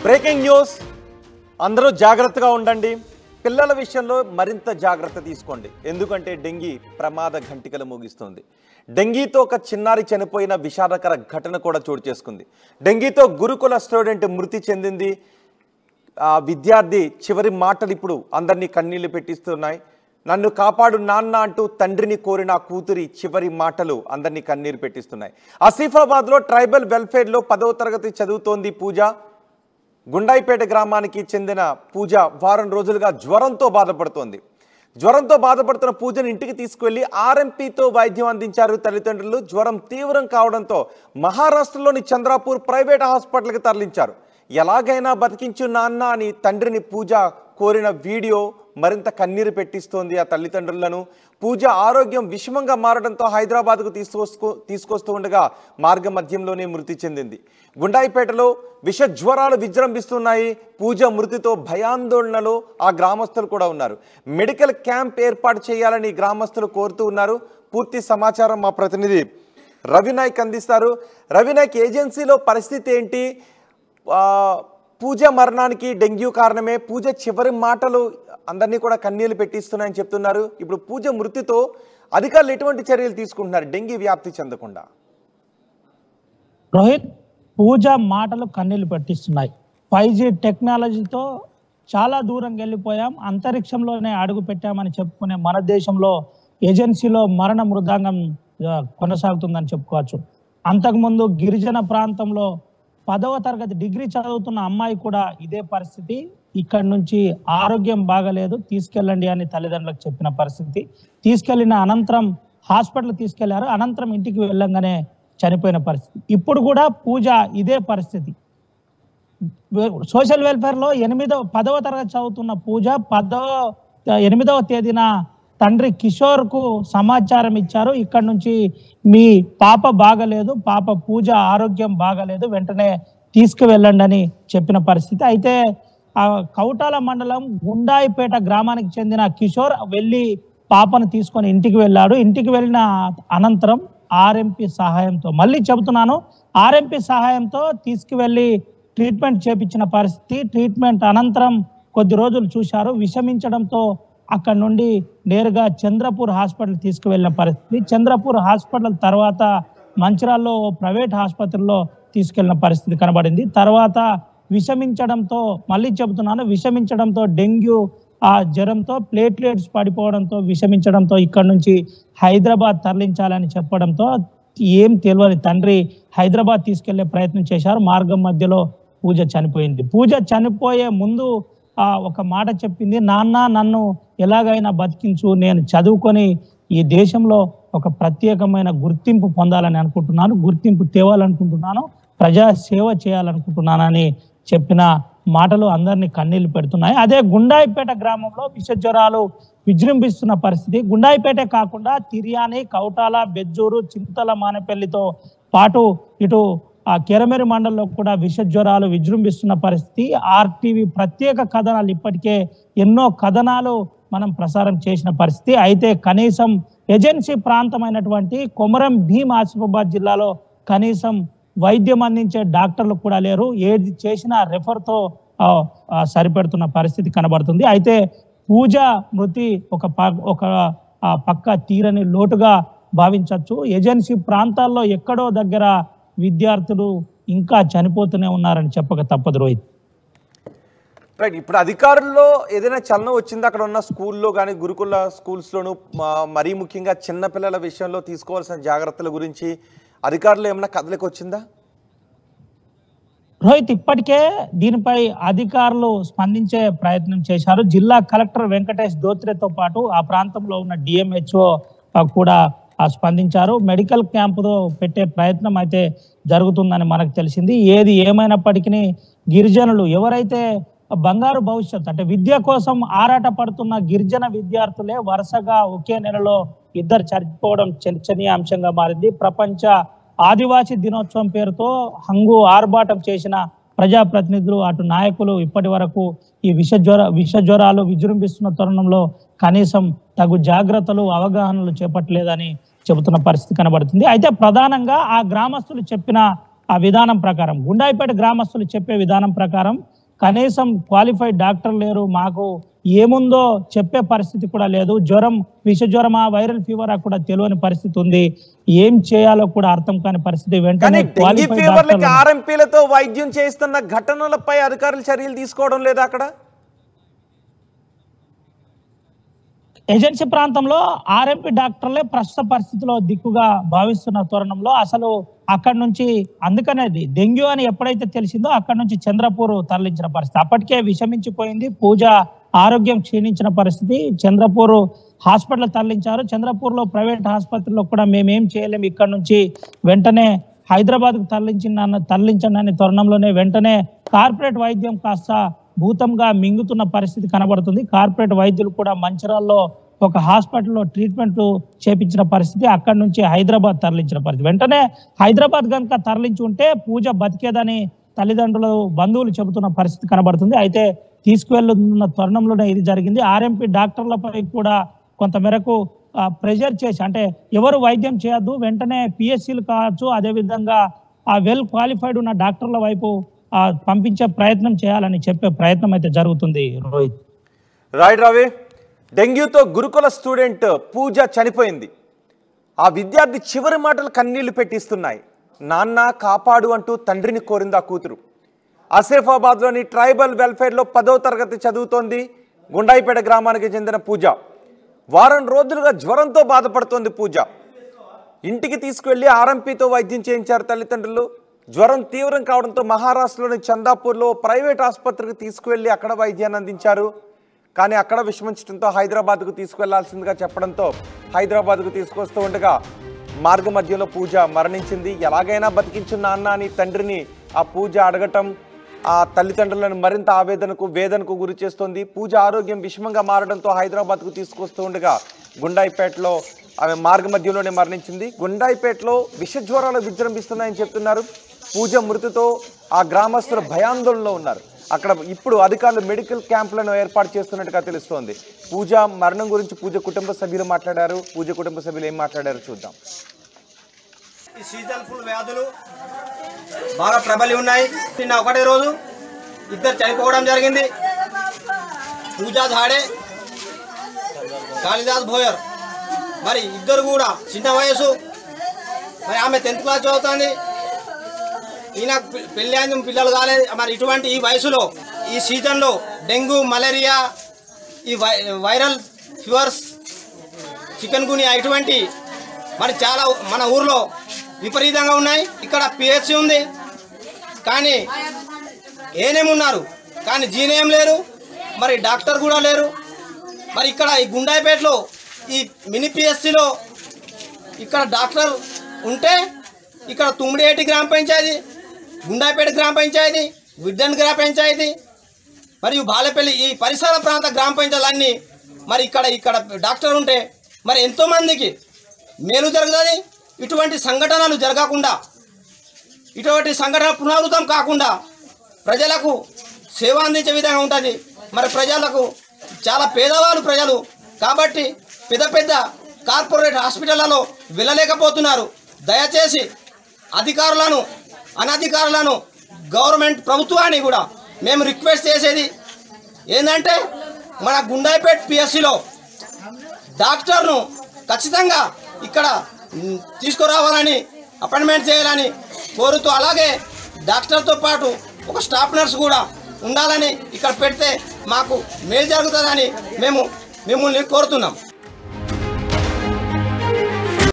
Breaking news, అందరూ జాగ్రత్తగా ఉండండి. పిల్లల విషయంలో మరింత జాగ్రత్త తీసుకోండి. ఎందుకంటే డెంగీ ప్రమాద ఘంటికలు మోగిస్తుంది. డెంగీతో ఒక చిన్నారి చనిపోయిన విషాదకర ఘటన కూడా చోటు చేసుకుంది. డెంగీతో గురుకుల స్టూడెంట్ మృతి చెందింది. విద్యార్థి చివరి మాటలు ఇప్పుడు అందరినీ కన్నీళ్లు పెట్టిస్తున్నాయి. నన్ను కాపాడు నాన్న అంటూ తండ్రిని కోరిన కూతురి చివరి మాటలు అందరినీ కన్నీరు పెట్టిస్తున్నాయి. ఆసిఫాబాద్లో ట్రైబల్ వెల్ఫేర్లో 10వ తరగతి చదువుతోంది పూజ. గుండాయిపేట గ్రామానికి చెందిన పూజ వారం రోజులుగా జ్వరంతో బాధపడుతోంది. జ్వరంతో బాధపడుతున్న పూజను ఇంటికి తీసుకువెళ్లి ఆర్ఎంపీతో వైద్యం అందించారు తల్లిదండ్రులు. జ్వరం తీవ్రం కావడంతో మహారాష్ట్రలోని చంద్రాపూర్ ప్రైవేట్ హాస్పిటల్కి తరలించారు. ఎలాగైనా బతికించు నాన్న అని తండ్రిని పూజ కోరిన వీడియో మరింత కన్నీరు పెట్టిస్తోంది ఆ తల్లిదండ్రులను. పూజ ఆరోగ్యం విషమంగా మారడంతో హైదరాబాద్కు తీసుకొస్తూ ఉండగా మార్గ మధ్యంలోనే మృతి చెందింది. గుండాయిపేటలో విష జ్వరాలు విజృంభిస్తున్నాయి. పూజ మృతితో భయాందోళనలో ఆ గ్రామస్తులు కూడా ఉన్నారు. మెడికల్ క్యాంప్ ఏర్పాటు చేయాలని గ్రామస్తులు కోరుతూ ఉన్నారు. పూర్తి సమాచారం మా ప్రతినిధి రవినాయక్ అందిస్తారు. రవినాయక్, ఏజెన్సీలో పరిస్థితి ఏంటి? పూజ మరణానికి డెంగ్యూ కారణమే. పూజ చివరి మాటలు అందరినీ కూడా కన్నీళ్లు పెట్టిస్తున్నాయని చెప్తున్నారు. ఇప్పుడు పూజ మృతితో అధికారులు ఎటువంటి చర్యలు తీసుకుంటున్నారు డెంగీ వ్యాప్తి చెందకుండా? రోహిత్, పూజ మాటలు కన్నీళ్లు పెట్టిస్తున్నాయి. 5G టెక్నాలజీతో చాలా దూరం వెళ్ళిపోయాం, అంతరిక్షంలోనే అడుగు పెట్టామని చెప్పుకునే మన దేశంలో ఏజెన్సీలో మరణ మృదంగం కొనసాగుతుందని చెప్పుకోవచ్చు. అంతకుముందు గిరిజన ప్రాంతంలో 10వ తరగతి డిగ్రీ చదువుతున్న అమ్మాయి కూడా ఇదే పరిస్థితి. ఇక్కడ నుంచి ఆరోగ్యం బాగలేదు, తీసుకెళ్ళండి అని తల్లిదండ్రులకు చెప్పిన పరిస్థితి. తీసుకెళ్లిన అనంతరం హాస్పిటల్ తీసుకెళ్లారు. అనంతరం ఇంటికి వెళ్ళంగానే చనిపోయిన పరిస్థితి. ఇప్పుడు కూడా పూజ ఇదే పరిస్థితి. సోషల్ వెల్ఫేర్లో 10వ తరగతి చదువుతున్న పూజ 8వ తేదీన తండ్రి కిషోర్కు సమాచారం ఇచ్చారు. ఇక్కడ నుంచి మీ పాప బాగలేదు, పాప పూజ ఆరోగ్యం బాగలేదు, వెంటనే తీసుకువెళ్ళండి అని చెప్పిన పరిస్థితి. అయితే కౌటాల మండలం గుండాయిపేట గ్రామానికి చెందిన కిషోర్ వెళ్ళి పాపను తీసుకొని ఇంటికి వెళ్ళాడు. ఇంటికి వెళ్ళిన అనంతరం ఆర్ఎంపీ సహాయంతో, మళ్ళీ చెబుతున్నాను, ఆర్ఎంపీ సహాయంతో తీసుకువెళ్ళి ట్రీట్మెంట్ చేపించిన పరిస్థితి. ట్రీట్మెంట్ అనంతరం కొద్ది రోజులు చూశారు. విషమించడంతో అక్కడ నుండి నేరుగా చంద్రపూర్ హాస్పిటల్ తీసుకువెళ్ళిన పరిస్థితి. చంద్రపూర్ హాస్పిటల్ తర్వాత మంచిర్యాలలో ప్రైవేట్ ఆసుపత్రిలో తీసుకెళ్లిన పరిస్థితి కనబడింది. తర్వాత విషమించడంతో, మళ్ళీ చెబుతున్నాను, విషమించడంతో డెంగ్యూ జ్వరంతో ప్లేట్లెట్స్ పడిపోవడంతో విషమించడంతో ఇక్కడ నుంచి హైదరాబాద్ తరలించాలని చెప్పడంతో ఏం తెలియని తండ్రి హైదరాబాద్ తీసుకెళ్లే ప్రయత్నం చేశారు. మార్గం మధ్యలో పూజ చనిపోయింది. పూజ చనిపోయే ముందు ఒక మాట చెప్పింది, నాన్న నన్ను ఎలాగైనా బతికించు, నేను చదువుకొని ఈ దేశంలో ఒక ప్రత్యేకమైన గుర్తింపు పొందాలని అనుకుంటున్నాను, గుర్తింపు తేవాలనుకుంటున్నాను, ప్రజా సేవ చేయాలనుకుంటున్నానని చెప్పిన మాటలు అందరినీ కన్నీళ్లు పెడుతున్నాయి. అదే గుండాయిపేట గ్రామంలో విష జ్వరాలు విజృంభిస్తున్న పరిస్థితి. గుండాయిపేటే కాకుండా తిర్యాని, కౌటాల, బెజ్జూరు, చింతల మానేపల్లితో పాటు ఇటు కెరమెరి మండలంలో కూడా విష జ్వరాలు విజృంభిస్తున్న పరిస్థితి. ఆర్టీవీ ప్రత్యేక కథనాలు ఇప్పటికే ఎన్నో కథనాలు మనం ప్రసారం చేసిన పరిస్థితి. అయితే కనీసం ఏజెన్సీ ప్రాంతమైనటువంటి కొమరం భీం ఆసిఫాబాద్ జిల్లాలో కనీసం వైద్యం అందించే డాక్టర్లు కూడా లేరు. ఏది చేసినా రెఫర్తో సరిపెడుతున్న పరిస్థితి కనబడుతుంది. అయితే పూజ మృతి ఒక పక్క తీరని లోటుగా భావించవచ్చు. ఏజెన్సీ ప్రాంతాల్లో ఎక్కడో దగ్గర విద్యార్థులు ఇంకా చనిపోతూనే ఉన్నారని చెప్పక తప్పదు రోహిత్. రైట్, ఇప్పుడు అధికారుల్లో ఏదైనా చలనం వచ్చింది అక్కడ ఉన్న స్కూల్లో కానీ గురుకుల స్కూల్స్లోనూ? మరీ ముఖ్యంగా చిన్నపిల్లల విషయంలో తీసుకోవాల్సిన జాగ్రత్తల గురించి అధికారులు ఏమైనా కదలికి వచ్చిందా? రోహిత్, ఇప్పటికే దీనిపై అధికారులు స్పందించే ప్రయత్నం చేశారు. జిల్లా కలెక్టర్ వెంకటేష్ దోత్రేతో పాటు ఆ ప్రాంతంలో ఉన్న డిఎంహెచ్ఓ కూడా స్పందించారు. మెడికల్ క్యాంపుతో పెట్టే ప్రయత్నం అయితే జరుగుతుందని మనకు తెలిసింది. ఏది ఏమైనప్పటికీ గిరిజనులు ఎవరైతే బంగారు భవిష్యత్తు అంటే విద్య కోసం ఆరాట పడుతున్న గిరిజన విద్యార్థులే వరుసగా ఒకే నెలలో 2 చనిపోవడం చర్చనీయాంశంగా మారింది. ప్రపంచ ఆదివాసీ దినోత్సవం పేరుతో హంగు ఆర్భాటం చేసిన ప్రజాప్రతినిధులు, అటు నాయకులు ఇప్పటి వరకు ఈ విష జ్వరాలు విజృంభిస్తున్న తరుణంలో కనీసం తగు జాగ్రత్తలు, అవగాహనలు చేపట్టలేదని చెబుతున్న పరిస్థితి కనబడుతుంది. అయితే ప్రధానంగా ఆ గ్రామస్తులు చెప్పిన ఆ విధానం ప్రకారం గుండాయిపేట గ్రామస్తులు చెప్పే విధానం ప్రకారం కనీసం క్వాలిఫైడ్ డాక్టర్ లేరు, మాకు ఏముందో చెప్పే పరిస్థితి కూడా లేదు, జ్వరం విష జ్వరమా వైరల్ ఫీవరా కూడా తెలియని పరిస్థితి ఉంది, ఏం చేయాలో కూడా అర్థం కాని పరిస్థితి. వెంటనే ఆర్ఎంపీలతో వైద్యం చేస్తున్న ఘటనలపై అధికారులు చర్యలు తీసుకోవడం లేదా? అక్కడ ఏజెన్సీ ప్రాంతంలో ఆర్ఎంపీ డాక్టర్లే ప్రస్తుత పరిస్థితిలో దిక్కుగా భావిస్తున్న తరుణంలో అసలు అక్కడి నుంచి, అందుకనే డెంగ్యూ అని ఎప్పుడైతే తెలిసిందో అక్కడి నుంచి చంద్రపూర్ తరలించిన పరిస్థితి. అప్పటికే విషమించిపోయింది, పూజ ఆరోగ్యం క్షీణించిన పరిస్థితి. చంద్రపూర్ హాస్పిటల్ తరలించారు. చంద్రపూర్లో ప్రైవేట్ ఆసుపత్రిలో కూడా మేమేం చేయలేము, ఇక్కడ నుంచి వెంటనే హైదరాబాద్కు తరలించండి అనే తరుణంలోనే వెంటనే కార్పొరేట్ వైద్యం కాస్త భూతంగా మింగుతున్న పరిస్థితి కనబడుతుంది. కార్పొరేట్ వైద్యులు కూడా మంచిర్యాలలో ఒక హాస్పిటల్లో ట్రీట్మెంట్ చేపించిన పరిస్థితి, అక్కడి నుంచి హైదరాబాద్ తరలించిన పరిస్థితి. వెంటనే హైదరాబాద్ కనుక తరలించి ఉంటే పూజ బతికేదని తల్లిదండ్రులు బంధువులు చెబుతున్న పరిస్థితి కనబడుతుంది. అయితే తీసుకువెళ్తున్న తరుణంలోనే ఇది జరిగింది. ఆర్ఎంపీ డాక్టర్లపై కూడా కొంత మేరకు ప్రెషర్ చేసి, అంటే ఎవరు వైద్యం చేయొద్దు, వెంటనే పిఎస్సీలు కావచ్చు, అదేవిధంగా ఆ వెల్ క్వాలిఫైడ్ ఉన్న డాక్టర్ల వైపు పంపించే ప్రయత్నం చేయాలని చెప్పే ప్రయత్నం అయితే జరుగుతుంది. రోహిత్, రైట్ రవి. డెంగ్యూతో గురుకుల స్టూడెంట్ పూజ చనిపోయింది. ఆ విద్యార్థి చివరి మాటలు కన్నీళ్లు పెట్టిస్తున్నాయి. నాన్న కాపాడు అంటూ తండ్రిని కోరింది ఆ కూతురు. ఆసిఫాబాద్లోని ట్రైబల్ వెల్ఫేర్లో 10వ తరగతి చదువుతోంది గుండాయిపేట గ్రామానికి చెందిన పూజ. వారం రోజులుగా జ్వరంతో బాధపడుతోంది పూజ. ఇంటికి తీసుకువెళ్లి ఆర్ఎంపీతో వైద్యం చేయించారు తల్లిదండ్రులు. జ్వరం తీవ్రం కావడంతో మహారాష్ట్రలోని చందాపూర్లో ప్రైవేట్ ఆసుపత్రికి తీసుకువెళ్లి అక్కడ వైద్యాన్ని అందించారు. కానీ అక్కడ విషమించడంతో హైదరాబాద్కు తీసుకువెళ్లాల్సిందిగా చెప్పడంతో హైదరాబాద్కు తీసుకొస్తూ ఉండగా మార్గ మధ్యలో పూజ మరణించింది. ఎలాగైనా బతికించు నాన్న అని తండ్రిని ఆ పూజ అడగటం ఆ తల్లిదండ్రులను మరింత వేదనకు గురి చేస్తోంది. పూజ ఆరోగ్యం విషమంగా మారడంతో హైదరాబాద్కు తీసుకొస్తూ ఉండగా గుండాయిపేటలో ఆమె మార్గ మధ్యలోనే మరణించింది. గుండాయిపేటలో విష జ్వరాలు విజృంభిస్తున్నాయని చెప్తున్నారు. పూజ మృతితో ఆ గ్రామస్తులు భయాందోళనలో ఉన్నారు. అక్కడ ఇప్పుడు అధికారులు మెడికల్ క్యాంపులను ఏర్పాటు చేస్తున్నట్టుగా తెలుస్తోంది. పూజ మరణం గురించి పూజ కుటుంబ సభ్యులు మాట్లాడారు. పూజ కుటుంబ సభ్యులు ఏం మాట్లాడారు చూద్దాం. ఈ సీజన్ ఫుల్ వ్యాధులు బాగా ప్రబలి ఉన్నాయి. నిన్న ఒకటే రోజు ఇద్దరు చనిపోవడం జరిగింది. పూజా ధాడే, కాళిదాస్ భోయర్, మరి ఇద్దరు కూడా చిన్న వయసు. మరి ఆమె 10th క్లాస్ చదువుతుంది, ఈయన పెళ్ళి అయింది, పిల్లలు కాలేదు. మరి ఇటువంటి ఈ వయసులో ఈ సీజన్లో డెంగ్యూ, మలేరియా, ఈ వైరల్ ఫీవర్స్, చికెన్ గునియా ఇటువంటి మరి చాలా మన ఊర్లో విపరీతంగా ఉన్నాయి. ఇక్కడ పిహెచ్సి ఉంది, కానీ ఏనేమి ఉన్నారు, కానీ జీనేం లేరు, మరి డాక్టర్ కూడా లేరు. మరి ఇక్కడ ఈ గుండాయిపేటలో ఈ మినీ పిహెచ్సిలో ఇక్కడ డాక్టర్ ఉంటే ఇక్కడ తుమ్మిడియేటి గ్రామ పంచాయతీ, గుండాయిపేట గ్రామ పంచాయతీ, విడ్డన్ గ్రామ పంచాయతీ మరియు బాలపల్లి ఈ పరిసర ప్రాంత గ్రామ పంచాయతీలన్నీ మరి ఇక్కడ డాక్టర్ ఉంటే మరి ఎంతోమందికి మేలు జరుగుతుంది. ఇటువంటి సంఘటనలు జరగకుండా, ఇటువంటి సంఘటన పునరావృతం కాకుండా ప్రజలకు సేవ అందించే విధంగా ఉంటుంది. మరి ప్రజలకు చాలా పేదవాళ్ళు ప్రజలు కాబట్టి పెద్ద పెద్ద కార్పొరేట్ హాస్పిటళ్లలో వెళ్ళలేకపోతున్నారు. దయచేసి అధికారులను, అనధికారులను, గవర్నమెంట్ ప్రభుత్వాన్ని కూడా మేము రిక్వెస్ట్ చేసేది ఏంటంటే మన గుండాయిపేట పిఎస్సిలో డాక్టర్ను ఖచ్చితంగా ఇక్కడ తీసుకురావాలని, అపాయింట్మెంట్ చేయాలని కోరుతూ, అలాగే డాక్టర్తో పాటు ఒక స్టాఫ్ నర్స్ కూడా ఉండాలని ఇక్కడ పెడితే మాకు మేలు జరుగుతుందని మేము మిమ్మల్ని కోరుతున్నాం.